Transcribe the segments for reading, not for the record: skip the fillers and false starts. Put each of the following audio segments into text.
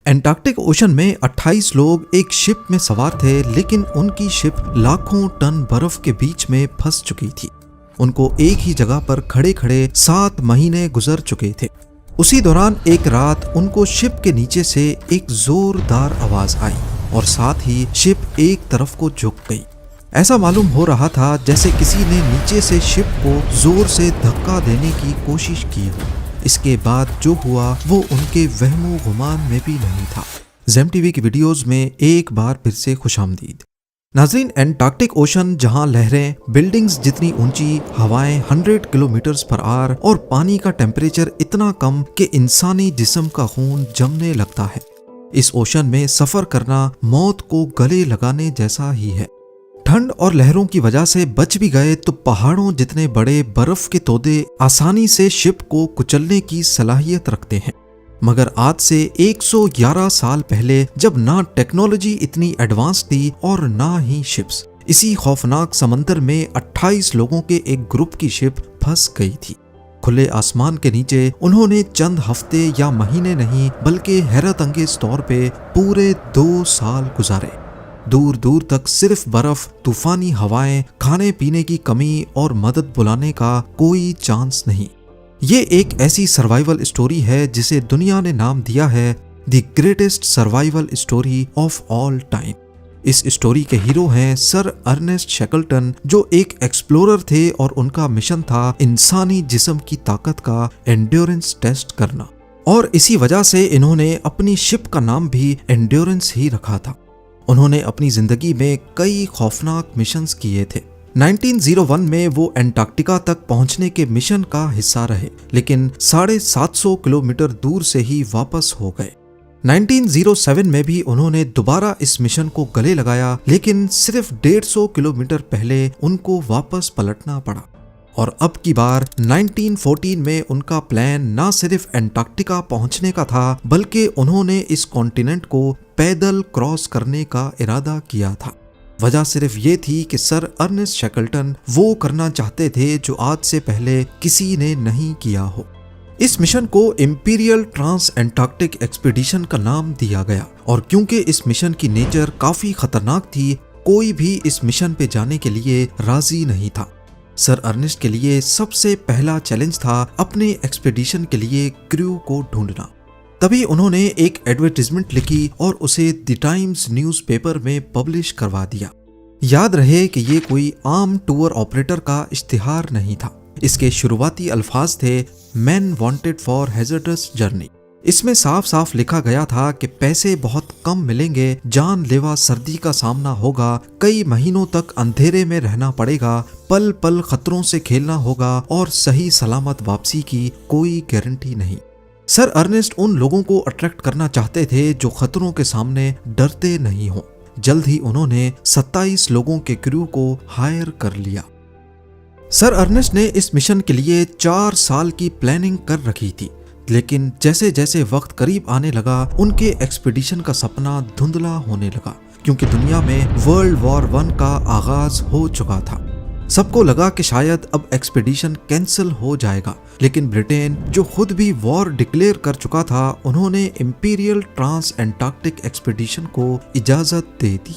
Antarctic ocean में 28 लोग एक शिप में सवार थे, लेकिन उनकी शिप लाखों टन बर्फ के बीच में फंस चुकी थी। उनको एक ही जगह पर खड़े खड़े 7 महीने गुजर चुके थे। उसी दौरान एक रात उनको शिप के नीचे से एक जोरदार आवाज आई और साथ ही शिप एक तरफ को झुक गई। ऐसा मालूम हो रहा था जैसे किसी ने नीचे से शिप को जोर से धक्का देने की कोशिश की हो। इसके बाद जो हुआ वो उनके वहमो गुमान में भी नहीं था। ज़ेम टीवी की वीडियोस में एक बार फिर से खुशामदीद। नाज़रीन, एंटार्क्टिक ओशन जहां लहरें बिल्डिंग्स जितनी ऊंची, हवाएं 100 किलोमीटर पर आवर और पानी का टेम्परेचर इतना कम कि इंसानी जिस्म का खून जमने लगता है। इस ओशन में सफर करना मौत को गले लगाने जैसा ही है। ठंड और लहरों की वजह से बच भी गए तो पहाड़ों जितने बड़े बर्फ के तोदे आसानी से शिप को कुचलने की सलाहियत रखते हैं। मगर आज से 111 साल पहले, जब ना टेक्नोलॉजी इतनी एडवांस थी और ना ही शिप्स, इसी खौफनाक समंदर में 28 लोगों के एक ग्रुप की शिप फंस गई थी। खुले आसमान के नीचे उन्होंने चंद हफ्ते या महीने नहीं बल्कि हैरत अंगेज तौर पे पूरे 2 साल गुजारे। दूर दूर तक सिर्फ बर्फ, तूफानी हवाएं, खाने पीने की कमी और मदद बुलाने का कोई चांस नहीं। ये एक ऐसी सर्वाइवल स्टोरी है जिसे दुनिया ने नाम दिया है the greatest survival story of all time. इस स्टोरी के हीरो हैं सर अर्नेस्ट शैकलटन, जो एक एक्सप्लोरर थे और उनका मिशन था इंसानी जिस्म की ताकत का एंड्योरेंस टेस्ट करना। और इसी वजह से इन्होंने अपनी शिप का नाम भी एंड्योरेंस ही रखा था। उन्होंने अपनी जिंदगी में कई खौफनाक मिशंस किए थे। 1901 में वो एंटार्क्टिका तक पहुंचने के मिशन का हिस्सा रहे, लेकिन 750 किलोमीटर दूर से ही वापस हो गए। 1907 में भी उन्होंने दोबारा इस मिशन को गले लगाया, लेकिन सिर्फ 150 किलोमीटर पहले उनको वापस पलटना पड़ा। और अब की बार 1914 में उनका प्लान न सिर्फ एंटार्क्टिका पहुंचने का था, बल्कि उन्होंने इस कॉन्टिनेंट को पैदल क्रॉस करने का इरादा किया था। वजह सिर्फ ये थी कि सर अर्नेस्ट शैकलटन वो करना चाहते थे जो आज से पहले किसी ने नहीं किया हो। इस मिशन को इंपीरियल ट्रांस एंटार्क्टिक एक्सपीडिशन का नाम दिया गया, और क्योंकि इस मिशन की नेचर काफी खतरनाक थी, कोई भी इस मिशन पे जाने के लिए राजी नहीं था। सर अर्नेस्ट के लिए सबसे पहला चैलेंज था अपने एक्सपीडिशन के लिए क्रू को ढूंढना। तभी उन्होंने एक एडवर्टाइजमेंट लिखी और उसे द टाइम्स न्यूज़पेपर में पब्लिश करवा दिया। याद रहे कि ये कोई आम टूर ऑपरेटर का इश्तिहार नहीं था। इसके शुरुआती अल्फाज थे man wanted for hazardous journey. इसमें साफ साफ लिखा गया था कि पैसे बहुत कम मिलेंगे, जानलेवा सर्दी का सामना होगा, कई महीनों तक अंधेरे में रहना पड़ेगा, पल पल खतरों से खेलना होगा और सही सलामत वापसी की कोई गारंटी नहीं। सर अर्नेस्ट उन लोगों को अट्रैक्ट करना चाहते थे जो खतरों के सामने डरते नहीं हों। जल्द ही उन्होंने 27 लोगों के क्रू को हायर कर लिया। सर अर्नेस्ट ने इस मिशन के लिए 4 साल की प्लानिंग कर रखी थी, लेकिन जैसे जैसे वक्त करीब आने लगा, उनके एक्सपीडिशन का सपना धुंधला होने लगा, क्योंकि दुनिया में वर्ल्ड वॉर 1 का आगाज हो चुका था। सबको लगा कि शायद अब एक्सपीडिशन कैंसिल हो जाएगा, लेकिन ब्रिटेन, जो खुद भी वॉर डिक्लेयर कर चुका था, उन्होंने इंपीरियल ट्रांस एंटार्क्टिक एक्सपीडिशन को इजाजत दे दी।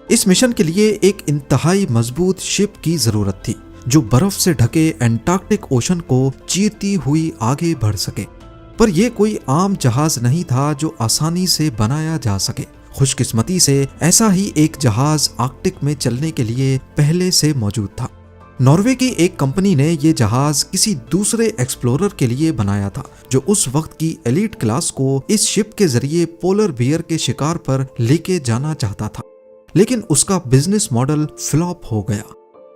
इस मिशन के लिए एक इंतहाई मजबूत शिप की जरूरत थी, जो बर्फ से ढके एंटार्क्टिक ओशन को चीरती हुई आगे बढ़ सके। पर यह कोई आम जहाज नहीं था जो आसानी से बनाया जा सके। खुशकिस्मती से ऐसा ही एक जहाज आर्कटिक में चलने के लिए पहले से मौजूद था। नॉर्वे की एक कंपनी ने यह जहाज किसी दूसरे एक्सप्लोरर के लिए बनाया था, जो उस वक्त की एलीट क्लास को इस शिप के जरिए पोलर बियर के शिकार पर लेके जाना चाहता था, लेकिन उसका बिजनेस मॉडल फ्लॉप हो गया।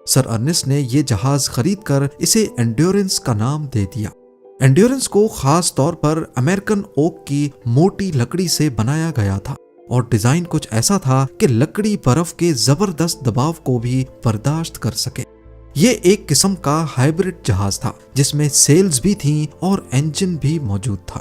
सर अर्नेस्ट ने यह जहाज खरीदकर इसे एंड्योरेंस का नाम दे दिया। एंड्योरेंस को खास तौर पर अमेरिकन ओक की मोटी लकड़ी से बनाया गया था, और डिजाइन कुछ ऐसा था कि लकड़ी बर्फ के जबरदस्त दबाव को भी बर्दाश्त कर सके। ये एक किस्म का हाइब्रिड जहाज था, जिसमें सेल्स भी थीं और इंजन भी मौजूद था।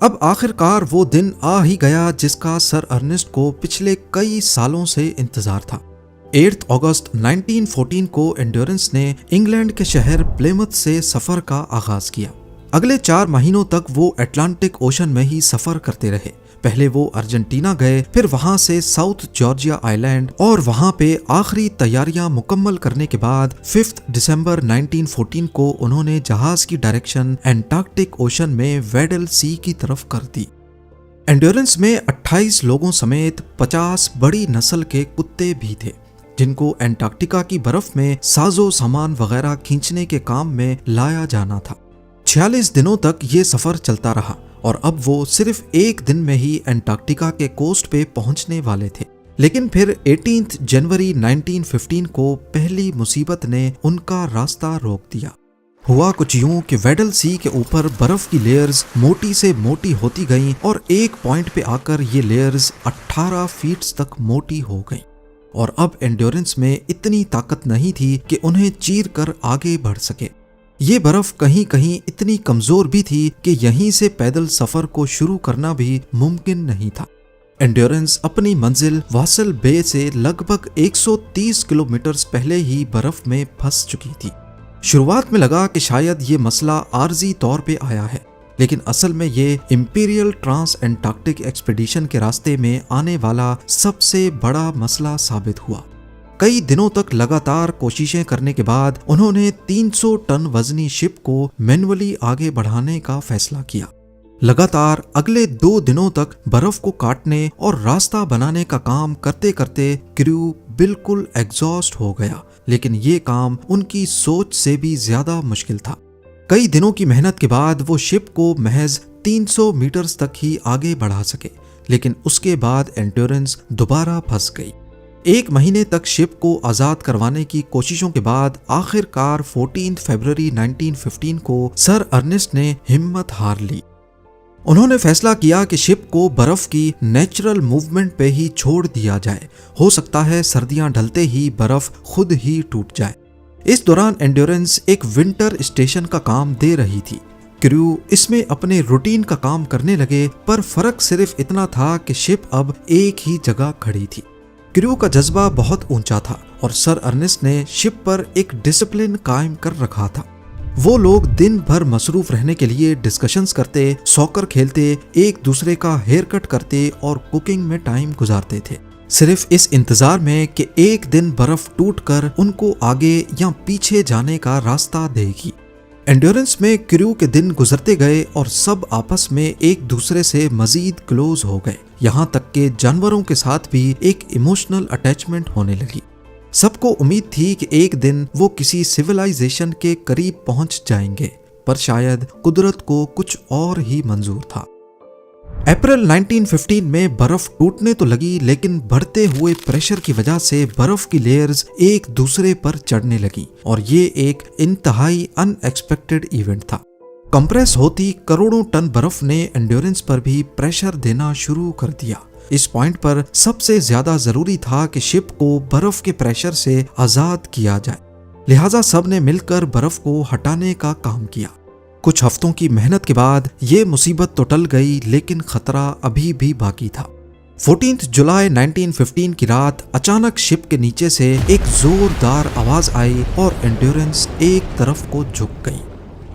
अब आखिरकार वो दिन आ ही गया जिसका सर अर्नेस्ट को पिछले कई सालों से इंतजार था। 8 अगस्त 1914 को एंड्योरेंस ने इंग्लैंड के शहर प्लेमथ से सफर का आगाज किया। अगले 4 महीनों तक वो अटलांटिक ओशन में ही सफर करते रहे। पहले वो अर्जेंटीना गए, फिर वहां से साउथ जॉर्जिया आइलैंड, और वहां पे आखिरी तैयारियां मुकम्मल करने के बाद 5 दिसंबर 1914 को उन्होंने जहाज की डायरेक्शन एंटार्क्टिक ओशन में वेडल सी की तरफ कर दी। एंड्योरेंस में 28 लोगों समेत 50 बड़ी नस्ल के कुत्ते भी थे, जिनको एंटार्क्टिका की बर्फ में साजो सामान वगैरह खींचने के काम में लाया जाना था। 46 दिनों तक ये सफर चलता रहा और अब वो सिर्फ एक दिन में ही एंटार्क्टिका के कोस्ट पे पहुंचने वाले थे। लेकिन फिर 18 जनवरी 1915 को पहली मुसीबत ने उनका रास्ता रोक दिया। हुआ कुछ यूं कि वेडल सी के ऊपर बर्फ की लेयर्स मोटी से मोटी होती गईं और एक पॉइंट पे आकर ये लेयर्स 18 फीट तक मोटी हो गईं, और अब एंड्योरेंस में इतनी ताकत नहीं थी कि उन्हें चीर कर आगे बढ़ सके। ये बर्फ कहीं कहीं इतनी कमजोर भी थी कि यहीं से पैदल सफर को शुरू करना भी मुमकिन नहीं था। एंड्योरेंस अपनी मंजिल वासल बे से लगभग 130 किलोमीटर पहले ही बर्फ में फंस चुकी थी। शुरुआत में लगा कि शायद ये मसला आर्जी तौर पे आया है, लेकिन असल में ये इंपीरियल ट्रांस एंटार्क्टिक एक्सपीडिशन के रास्ते में आने वाला सबसे बड़ा मसला साबित हुआ। कई दिनों तक लगातार कोशिशें करने के बाद उन्होंने 300 टन वजनी शिप को मैन्युअली आगे बढ़ाने का फैसला किया। लगातार अगले 2 दिनों तक बर्फ को काटने और रास्ता बनाने का काम करते करते क्रू बिल्कुल एग्जॉस्ट हो गया, लेकिन ये काम उनकी सोच से भी ज्यादा मुश्किल था। कई दिनों की मेहनत के बाद वो शिप को महज 300 मीटर तक ही आगे बढ़ा सके, लेकिन उसके बाद एंड्योरेंस दोबारा फंस गई। 1 महीने तक शिप को आजाद करवाने की कोशिशों के बाद आखिरकार 14 फरवरी 1915 को सर अर्नेस्ट ने हिम्मत हार ली। उन्होंने फैसला किया कि शिप को बर्फ की नेचुरल मूवमेंट पे ही छोड़ दिया जाए। हो सकता है सर्दियां ढलते ही बर्फ खुद ही टूट जाए। इस दौरान एंड्योरेंस एक विंटर स्टेशन का काम दे रही थी। क्रू इसमें अपने रूटीन का काम करने लगे, पर फर्क सिर्फ इतना था कि शिप अब एक ही जगह खड़ी थी। क्रू का जज्बा बहुत ऊंचा था और सर अर्नेस्ट ने शिप पर एक डिसिप्लिन कायम कर रखा था। वो लोग दिन भर मसरूफ रहने के लिए डिस्कशंस करते, सॉकर खेलते, एक दूसरे का हेयर कट करते और कुकिंग में टाइम गुजारते थे, सिर्फ इस इंतजार में कि एक दिन बर्फ टूटकर उनको आगे या पीछे जाने का रास्ता देगी। एंड्योरेंस में क्रू के दिन गुजरते गए और सब आपस में एक दूसरे से मजीद क्लोज हो गए, यहाँ तक कि जानवरों के साथ भी एक इमोशनल अटैचमेंट होने लगी। सबको उम्मीद थी कि एक दिन वो किसी सिविलाइजेशन के करीब पहुंच जाएंगे, पर शायद कुदरत को कुछ और ही मंजूर था। अप्रैल 1915 में बर्फ टूटने तो लगी, लेकिन बढ़ते हुए प्रेशर की वजह से बर्फ की लेयर्स एक दूसरे पर चढ़ने लगी और ये एक इंतहाई अनएक्सपेक्टेड इवेंट था। कंप्रेस होती करोड़ों टन बर्फ ने एंड्योरेंस पर भी प्रेशर देना शुरू कर दिया। इस पॉइंट पर सबसे ज्यादा जरूरी था कि शिप को बर्फ के प्रेशर से आजाद किया जाए, लिहाजा सब ने मिलकर बर्फ को हटाने का काम किया। कुछ हफ्तों की मेहनत के बाद ये मुसीबत तो टल गई, लेकिन खतरा अभी भी बाकी था। 14 जुलाई 1915 की रात अचानक शिप के नीचे से एक जोरदार आवाज आई और एंड्योरेंस एक तरफ को झुक गई।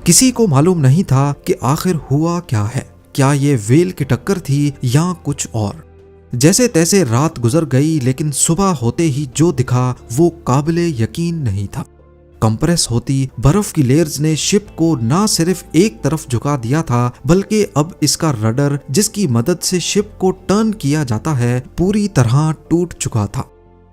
किसी को मालूम नहीं था कि आखिर हुआ क्या है, क्या ये व्हेल की टक्कर थी या कुछ और। जैसे तैसे रात गुजर गई, लेकिन सुबह होते ही जो दिखा वो काबिले यकीन नहीं था। कंप्रेस होती बर्फ की लेयर्स ने शिप को ना सिर्फ एक तरफ झुका दिया था, बल्कि अब इसका रडर, जिसकी मदद से शिप को टर्न किया जाता है, पूरी तरह टूट चुका था।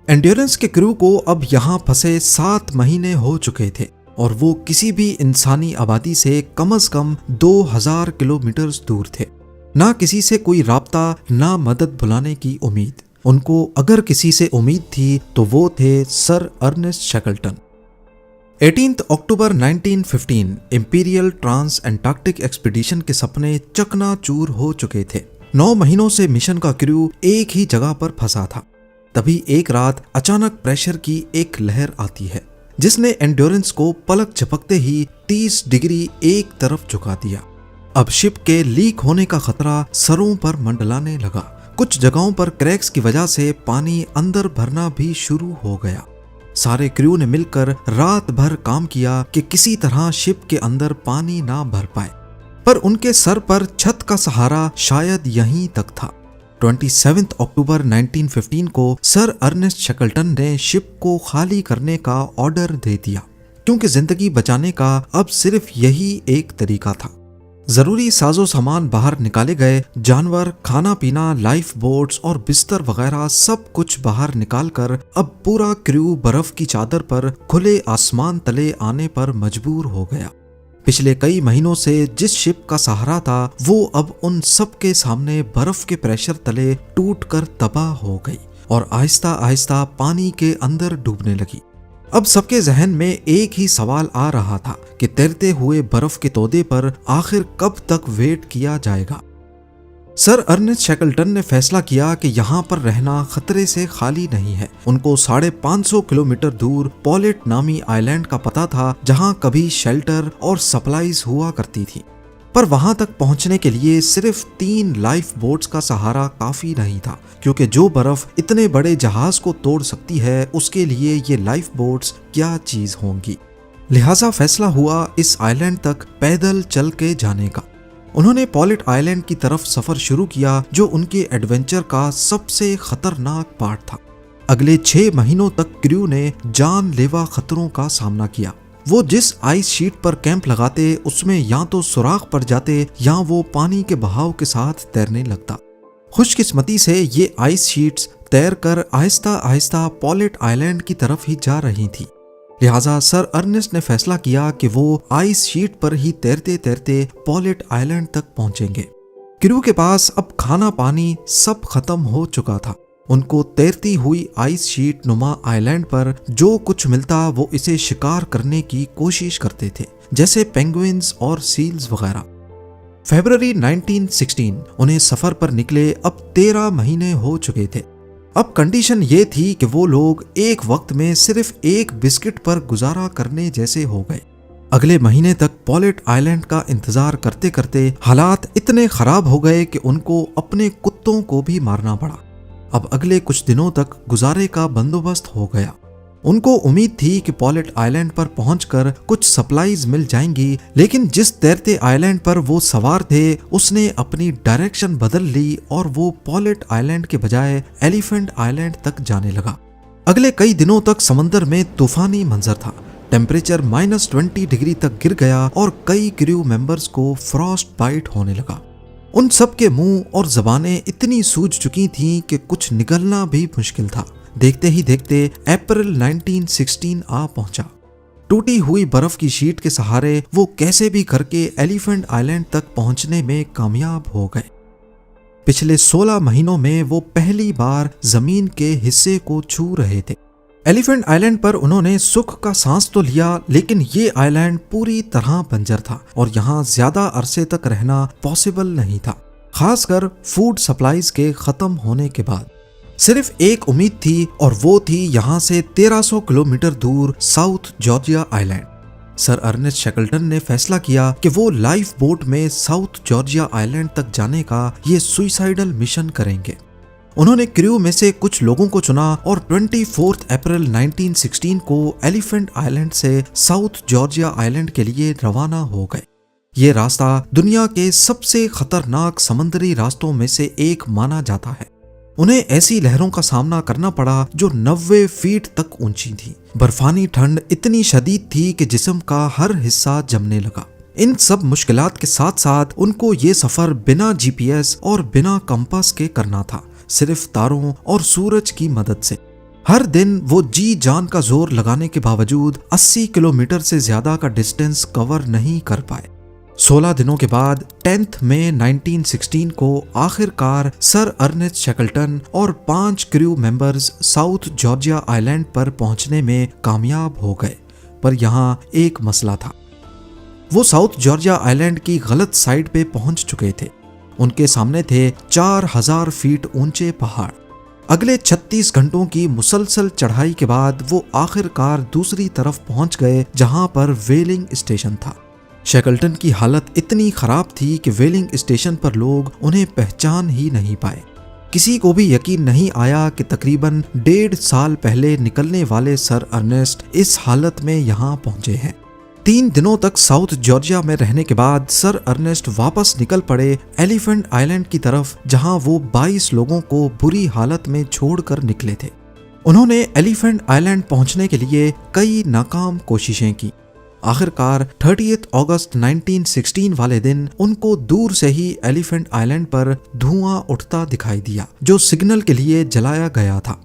एंड्योरेंस के क्रू को अब यहाँ फंसे 7 महीने हो चुके थे और वो किसी भी इंसानी आबादी से कम 2000 किलोमीटर दूर थे। ना किसी से कोई राब्ता, ना मदद बुलाने की उम्मीद। उनको अगर किसी से उम्मीद थी तो वो थे सर अर्नेस्ट शैकल्टन। 18 अक्टूबर 1915 इंपीरियल ट्रांस एंटार्क्टिक एक्सपीडिशन के सपने चकनाचूर हो चुके थे। 9 महीनों से मिशन का क्रू एक ही जगह पर फंसा था। तभी एक रात अचानक प्रेशर की एक लहर आती है, जिसने एंड्योरेंस को पलक झपकते ही 30 डिग्री एक तरफ झुका दिया। अब शिप के लीक होने का खतरा सरों पर मंडलाने लगा। कुछ जगहों पर क्रैक्स की वजह से पानी अंदर भरना भी शुरू हो गया। सारे क्रू ने मिलकर रात भर काम किया कि किसी तरह शिप के अंदर पानी ना भर पाए। पर उनके सर पर छत का सहारा शायद यहीं तक था। 27 अक्टूबर 1915 को सर अर्नेस्ट शैकलटन ने शिप को खाली करने का ऑर्डर दे दिया, क्योंकि जिंदगी बचाने का अब सिर्फ यही एक तरीका था। जरूरी साजो सामान बाहर निकाले गए, जानवर, खाना पीना, लाइफ बोट्स और बिस्तर वगैरह सब कुछ बाहर निकालकर अब पूरा क्रू बर्फ की चादर पर खुले आसमान तले आने पर मजबूर हो गया। पिछले कई महीनों से जिस शिप का सहारा था वो अब उन सब के सामने बर्फ के प्रेशर तले टूटकर तबाह हो गई और आहिस्ता आहिस्ता पानी के अंदर डूबने लगी। अब सबके जहन में एक ही सवाल आ रहा था कि तैरते हुए बर्फ के तोदे पर आखिर कब तक वेट किया जाएगा। सर अर्नेस्ट शैकलटन ने फैसला किया कि यहाँ पर रहना खतरे से खाली नहीं है। उनको 550 किलोमीटर दूर पॉलेट नामी आइलैंड का पता था, जहाँ कभी शेल्टर और सप्लाईज हुआ करती थी। पर वहां तक पहुंचने के लिए सिर्फ 3 लाइफ बोट्स का सहारा काफी नहीं था, क्योंकि जो बर्फ इतने बड़े जहाज को तोड़ सकती है उसके लिए ये लाइफ बोट्स क्या चीज होंगी। लिहाजा फैसला हुआ इस आइलैंड तक पैदल चल के जाने का। उन्होंने पॉलेट आइलैंड की तरफ सफर शुरू किया, जो उनके एडवेंचर का सबसे खतरनाक पार्ट था। अगले 6 महीनों तक क्रू ने जानलेवा खतरों का सामना किया। वो जिस आइस शीट पर कैंप लगाते उसमें या तो सुराख पड़ जाते या वो पानी के बहाव के साथ तैरने लगता। खुशकिस्मती से ये आइस शीट्स तैरकर आहिस्ता आहिस्ता पॉलेट आइलैंड की तरफ ही जा रही थी। लिहाजा सर अर्नेस्ट ने फैसला किया कि वो आइस शीट पर ही तैरते तैरते पॉलेट आइलैंड तक पहुंचेंगे। क्रू के पास अब खाना पानी सब खत्म हो चुका था। उनको तैरती हुई आइस शीट नुमा आइलैंड पर जो कुछ मिलता वो इसे शिकार करने की कोशिश करते थे, जैसे पेंगुइन्स और सील्स वगैरह। फरवरी 1916 उन्हें सफर पर निकले अब 13 महीने हो चुके थे। अब कंडीशन ये थी कि वो लोग एक वक्त में सिर्फ एक बिस्किट पर गुजारा करने जैसे हो गए। अगले महीने तक पॉलेट आइलैंड का इंतजार करते करते हालात इतने खराब हो गए कि उनको अपने कुत्तों को भी मारना पड़ा। अब अगले कुछ दिनों तक गुजारे का बंदोबस्त हो गया। उनको उम्मीद थी कि पॉलेट आइलैंड पर पहुंचकर कुछ सप्लाईज मिल जाएंगी, लेकिन जिस तैरते आइलैंड पर वो सवार थे उसने अपनी डायरेक्शन बदल ली और वो पॉलेट आइलैंड के बजाय एलिफेंट आइलैंड तक जाने लगा। अगले कई दिनों तक समंदर में तूफानी मंजर था। टेम्परेचर -20 डिग्री तक गिर गया और कई क्रू मेंबर्स को फ्रॉस्ट बाइट होने लगा। उन सब के मुंह और जबानें इतनी सूज चुकी थीं कि कुछ निगलना भी मुश्किल था। देखते ही देखते अप्रैल 1916 आ पहुंचा। टूटी हुई बर्फ की शीट के सहारे वो कैसे भी करके एलिफेंट आइलैंड तक पहुंचने में कामयाब हो गए। पिछले 16 महीनों में वो पहली बार जमीन के हिस्से को छू रहे थे। एलिफेंट आइलैंड पर उन्होंने सुख का सांस तो लिया, लेकिन ये आइलैंड पूरी तरह बंजर था और यहाँ ज्यादा अरसे तक रहना पॉसिबल नहीं था, खासकर फूड सप्लाईज के खत्म होने के बाद। सिर्फ एक उम्मीद थी और वो थी यहाँ से 1300 किलोमीटर दूर South Georgia island. Sir Ernest Shackleton ने फैसला किया कि वो लाइफ बोट में साउथ जॉर्जिया आइलैंड तक जाने का ये सुइसाइडल मिशन करेंगे। उन्होंने क्रू में से कुछ लोगों को चुना और 24 अप्रैल 1916 को एलिफेंट आइलैंड से साउथ जॉर्जिया आइलैंड के लिए रवाना हो गए। ये रास्ता दुनिया के सबसे खतरनाक समुद्री रास्तों में से एक माना जाता है। उन्हें ऐसी लहरों का सामना करना पड़ा जो 90 फीट तक ऊंची थी। बर्फानी ठंड इतनी शदीद थी कि जिस्म का हर हिस्सा जमने लगा। इन सब मुश्किलात के साथ साथ उनको ये सफर बिना जीपीएस और बिना कंपास के करना था, सिर्फ तारों और सूरज की मदद से। हर दिन वो जी जान का जोर लगाने के बावजूद 80 किलोमीटर से ज्यादा का डिस्टेंस कवर नहीं कर पाए। 16 दिनों के बाद 10 मई 1916 को आखिरकार सर अर्नेस्ट शैकलटन और 5 crew members south Georgia island पर पहुंचने में कामयाब हो गए। पर यहाँ एक मसला था। वो साउथ जॉर्जिया आइलैंड की गलत साइड पे पहुंच चुके थे। उनके सामने थे 4000 फीट ऊंचे पहाड़। अगले 36 घंटों की मुसलसल चढ़ाई के बाद वो आखिरकार दूसरी तरफ पहुंच गए, जहां पर व्हेलिंग स्टेशन था। शैकलटन की हालत इतनी खराब थी कि व्हेलिंग स्टेशन पर लोग उन्हें पहचान ही नहीं पाए। किसी को भी यकीन नहीं आया कि तकरीबन 1.5 साल पहले निकलने वाले सर अर्नेस्ट इस हालत में यहाँ पहुंचे हैं। 3 दिनों तक साउथ जॉर्जिया में रहने के बाद सर अर्नेस्ट वापस निकल पड़े एलिफेंट आइलैंड की तरफ, जहां वो 22 लोगों को बुरी हालत में छोड़कर निकले थे। उन्होंने एलिफेंट आइलैंड पहुंचने के लिए कई नाकाम कोशिशें की। आखिरकार 30 अगस्त 1916 वाले दिन उनको दूर से ही एलिफेंट आइलैंड पर धुआं उठता दिखाई दिया, जो सिग्नल के लिए जलाया गया था।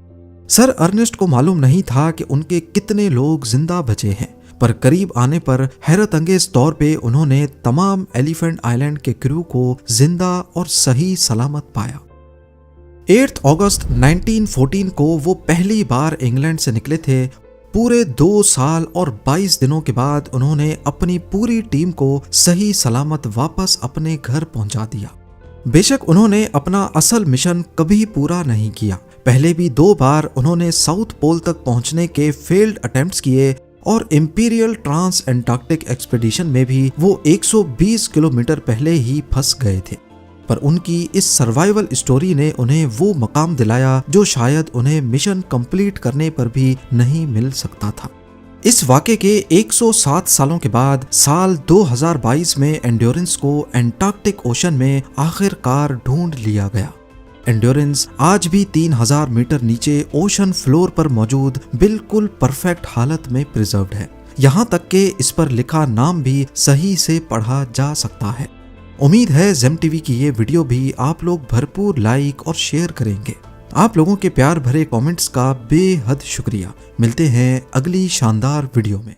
सर अर्नेस्ट को मालूम नहीं था कि उनके कितने लोग जिंदा बचे हैं, पर करीब आने पर हैरत अंगेज तौर पे उन्होंने तमाम एलिफेंट आइलैंड के क्रू को जिंदा और सही सलामत पाया। 8 अगस्त 1914 को वो पहली बार इंग्लैंड से निकले थे। पूरे 2 साल और 22 दिनों के बाद उन्होंने अपनी पूरी टीम को सही सलामत वापस अपने घर पहुंचा दिया। बेशक उन्होंने अपना असल मिशन कभी पूरा नहीं किया। पहले भी 2 बार उन्होंने साउथ पोल तक पहुंचने के फेल्ड अटेम्प्ट्स किए और इंपीरियल ट्रांस एंटार्क्टिक एक्सपीडिशन में भी वो 120 किलोमीटर पहले ही फंस गए थे। पर उनकी इस सर्वाइवल स्टोरी ने उन्हें वो मकाम दिलाया जो शायद उन्हें मिशन कंप्लीट करने पर भी नहीं मिल सकता था। इस वाक़े के 107 सालों के बाद साल 2022 में एंड्योरेंस को एंटार्क्टिक ओशन में आखिरकार ढूंढ लिया गया। एंड्योरेंस आज भी 3000 मीटर नीचे ओशन फ्लोर पर मौजूद बिल्कुल परफेक्ट हालत में प्रिजर्व्ड है। यहाँ तक कि इस पर लिखा नाम भी सही से पढ़ा जा सकता है। उम्मीद है जेम टीवी की ये वीडियो भी आप लोग भरपूर लाइक और शेयर करेंगे। आप लोगों के प्यार भरे कमेंट्स का बेहद शुक्रिया। मिलते हैं अगली शानदार वीडियो में।